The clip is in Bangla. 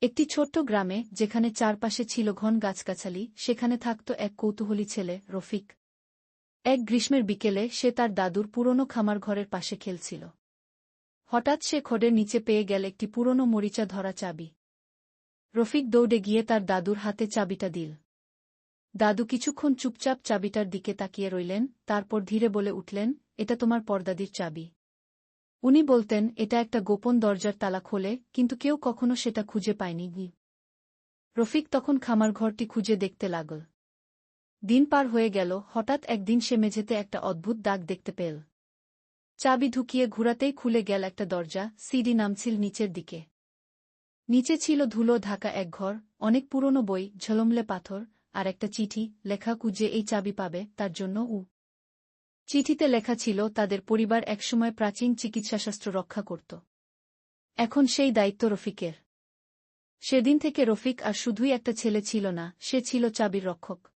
একটি ছোট্ট গ্রামে, যেখানে চারপাশে ছিল ঘন গাছগাছালি, সেখানে থাকত এক কৌতূহলী ছেলে, রফিক। এক গ্রীষ্মের বিকেলে সে তার দাদুর পুরনো খামার ঘরের পাশে খেলছিল। হঠাৎ সে খড়ের নিচে পেয়ে গেল একটি পুরনো মরিচা ধরা চাবি। রফিক দৌড়ে গিয়ে তার দাদুর হাতে চাবিটা দিল। দাদু কিছুক্ষণ চুপচাপ চাবিটার দিকে তাকিয়ে রইলেন, তারপর ধীরে বলে উঠলেন, এটা তোমার পরদাদির চাবি। উনি বলতেন এটা একটা গোপন দরজার তালা খোলে, কিন্তু কেউ কখনো সেটা খুঁজে পায়নি। রফিক তখন খামারঘরটি খুঁজে দেখতে লাগল। দিন পার হয়ে গেল, হঠাৎ একদিন সে মেঝেতে একটা অদ্ভুত দাগ দেখতে পেল। চাবি ঢুকিয়ে ঘুরাতেই খুলে গেল একটা দরজা, সিঁড়ি নামছিল নিচের দিকে। নিচে ছিল ধুলো ঢাকা এক ঘর, অনেক পুরনো বই, ঝলমলে পাথর, আর একটা চিঠি, লেখা যে এই চাবি পাবে তার জন্য। চিঠিতে লেখা ছিল তাদের পরিবার একসময় প্রাচীন চিকিৎসাশাস্ত্র রক্ষা করত। এখন সেই দায়িত্ব রফিকের। সেদিন থেকে রফিক আর শুধুই একটা ছেলে ছিল না, সে ছিল চাবির রক্ষক।